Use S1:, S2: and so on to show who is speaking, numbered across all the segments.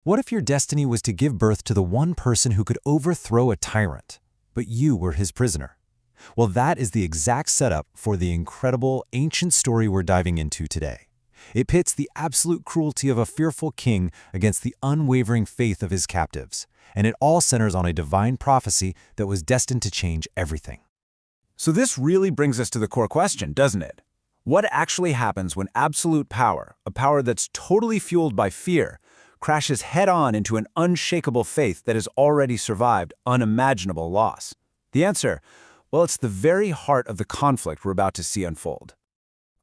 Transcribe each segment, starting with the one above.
S1: What if your destiny was to give birth to the one person who could overthrow a tyrant, but you were his prisoner? Well, that is the exact setup for the incredible ancient story we're diving into today. It pits the absolute cruelty of a fearful king against the unwavering faith of his captives, and it all centers on a divine prophecy that was destined to change everything.
S2: So this really brings us to the core question, doesn't it? What actually happens when absolute power, a power that's totally fueled by fear, crashes head-on into an unshakable faith that has already survived unimaginable loss? The answer? Well, it's the very heart of the conflict we're about to see unfold.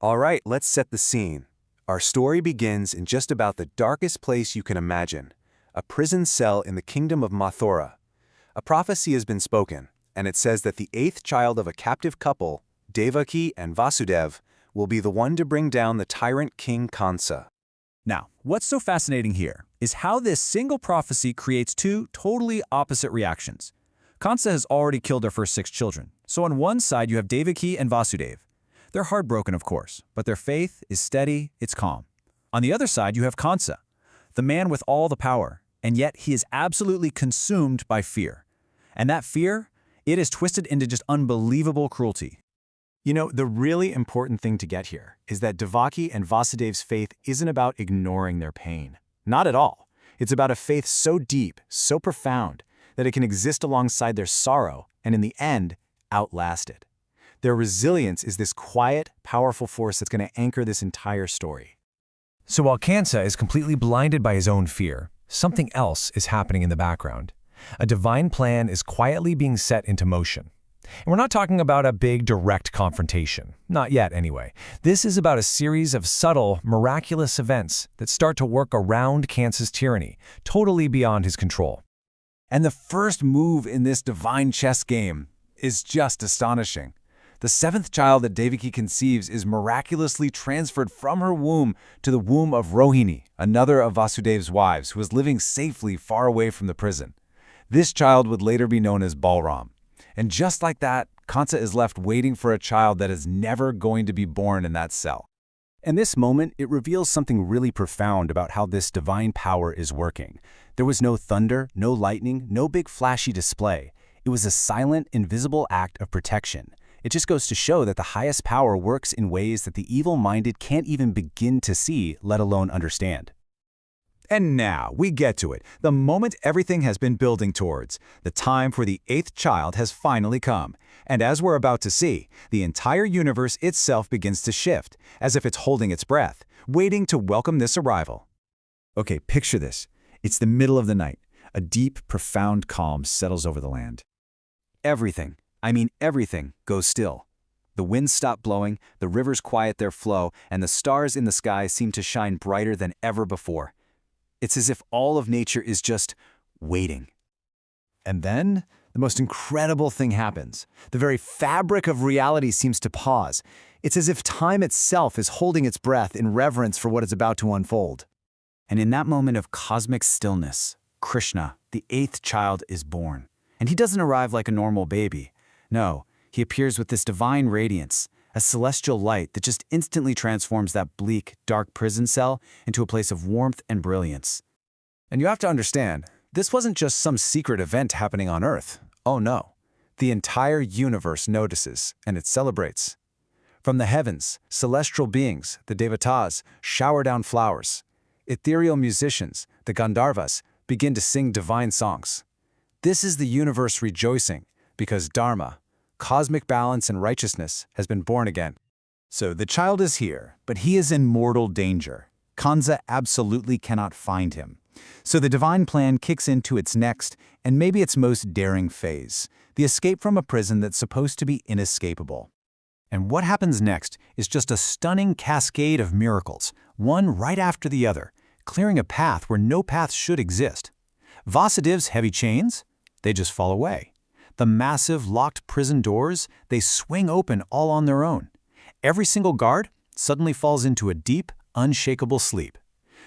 S3: All right, let's set the scene. Our story begins in just about the darkest place you can imagine, a prison cell in the kingdom of Mathura. A prophecy has been spoken, and it says that the 8th child of a captive couple, Devaki and Vasudev, will be the one to bring down the tyrant King Kansa.
S2: Now, what's so fascinating here is how this single prophecy creates two totally opposite reactions. Kansa has already killed their first 6 children, so on one side you have Devaki and Vasudev. They're heartbroken, of course, but their faith is steady, it's calm. On the other side you have Kansa, the man with all the power, and yet he is absolutely consumed by fear. And that fear, it is twisted into just unbelievable cruelty.
S1: You know, the really important thing to get here is that Devaki and Vasudev's faith isn't about ignoring their pain. Not at all. It's about a faith so deep, so profound, that it can exist alongside their sorrow and in the end, outlast it. Their resilience is this quiet, powerful force that's going to anchor this entire story.
S4: So while Kansa is completely blinded by his own fear, something else is happening in the background. A divine plan is quietly being set into motion. And we're not talking about a big, direct confrontation. Not yet, anyway. This is about a series of subtle, miraculous events that start to work around Kansa's tyranny, totally beyond his control.
S2: And the first move in this divine chess game is just astonishing. The 7th child that Devaki conceives is miraculously transferred from her womb to the womb of Rohini, another of Vasudev's wives, who was living safely far away from the prison. This child would later be known as Balram. And just like that, Kansa is left waiting for a child that is never going to be born in that cell.
S1: In this moment, it reveals something really profound about how this divine power is working. There was no thunder, no lightning, no big flashy display. It was a silent, invisible act of protection. It just goes to show that the highest power works in ways that the evil-minded can't even begin to see, let alone understand.
S2: And now, we get to it, the moment everything has been building towards. The time for the 8th child has finally come. And as we're about to see, the entire universe itself begins to shift, as if it's holding its breath, waiting to welcome this arrival. Okay, picture this. It's the middle of the night. A deep, profound calm settles over the land. Everything, I mean everything, goes still. The winds stop blowing, the rivers quiet their flow, and the stars in the sky seem to shine brighter than ever before. It's as if all of nature is just waiting. And then, the most incredible thing happens. The very fabric of reality seems to pause. It's as if time itself is holding its breath in reverence for what is about to unfold. And in that moment of cosmic stillness, Krishna, the 8th child, is born. And he doesn't arrive like a normal baby. No, he appears with this divine radiance, a celestial light that just instantly transforms that bleak, dark prison cell into a place of warmth and brilliance. And you have to understand, this wasn't just some secret event happening on Earth. Oh no. The entire universe notices, and it celebrates. From the heavens, celestial beings, the Devatas, shower down flowers. Ethereal musicians, the Gandharvas, begin to sing divine songs. This is the universe rejoicing, because Dharma, cosmic balance and righteousness, has been born again. So the child is here, but he is in mortal danger. Kansa absolutely cannot find him. So the divine plan kicks into its next, and maybe its most daring phase, the escape from a prison that's supposed to be inescapable. And what happens next is just a stunning cascade of miracles, one right after the other, clearing a path where no path should exist. Vasudev's heavy chains? They just fall away. The massive locked prison doors, they swing open all on their own. Every single guard suddenly falls into a deep, unshakable sleep.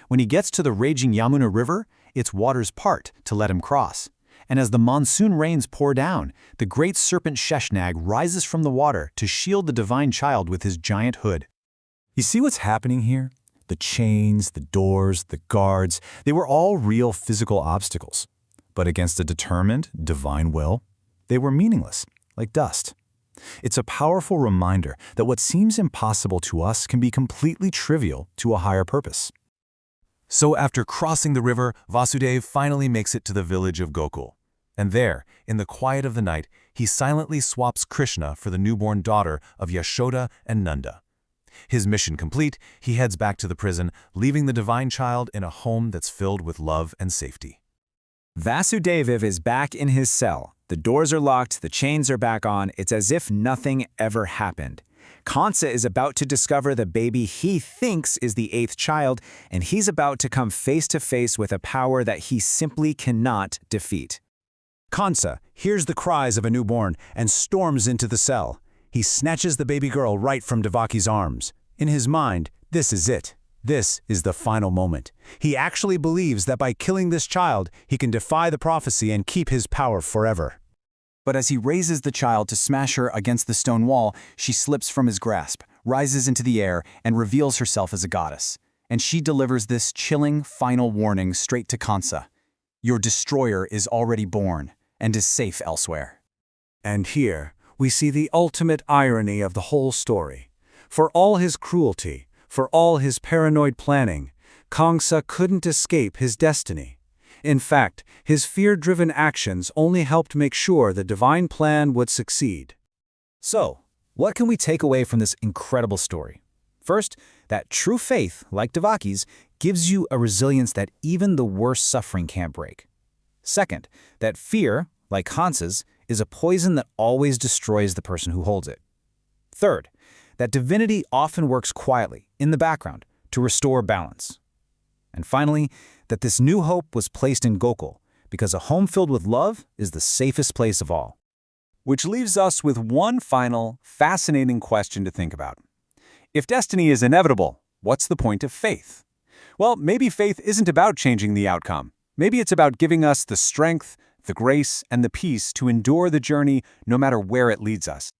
S2: When he gets to the raging Yamuna River, its waters part to let him cross. And as the monsoon rains pour down, the great serpent Sheshnag rises from the water to shield the divine child with his giant hood. You see what's happening here? The chains, the doors, the guards, they were all real physical obstacles. But against a determined, divine will, they were meaningless, like dust. It's a powerful reminder that what seems impossible to us can be completely trivial to a higher purpose.
S1: So after crossing the river, Vasudeva finally makes it to the village of Gokul. And there, in the quiet of the night, he silently swaps Krishna for the newborn daughter of Yashoda and Nanda. His mission complete, he heads back to the prison, leaving the divine child in a home that's filled with love and safety.
S2: Vasudeva is back in his cell. The doors are locked, the chains are back on. It's as if nothing ever happened. Kansa is about to discover the baby he thinks is the 8th child, and he's about to come face to face with a power that he simply cannot defeat. Kansa hears the cries of a newborn and storms into the cell. He snatches the baby girl right from Devaki's arms. In his mind, this is it. This is the final moment. He actually believes that by killing this child, he can defy the prophecy and keep his power forever. But as he raises the child to smash her against the stone wall, she slips from his grasp, rises into the air, and reveals herself as a goddess. And she delivers this chilling final warning straight to Kansa. Your destroyer is already born and is safe elsewhere. And here, we see the ultimate irony of the whole story. For all his cruelty, for all his paranoid planning, Kansa couldn't escape his destiny. In fact, his fear-driven actions only helped make sure the divine plan would succeed. So, what can we take away from this incredible story? First, that true faith, like Devaki's, gives you a resilience that even the worst suffering can't break. Second, that fear, like Kansa's, is a poison that always destroys the person who holds it. Third, that divinity often works quietly, in the background, to restore balance. And finally, that this new hope was placed in Gokul, because a home filled with love is the safest place of all. Which leaves us with one final, fascinating question to think about. If destiny is inevitable, what's the point of faith? Well, maybe faith isn't about changing the outcome. Maybe it's about giving us the strength, the grace, and the peace to endure the journey no matter where it leads us.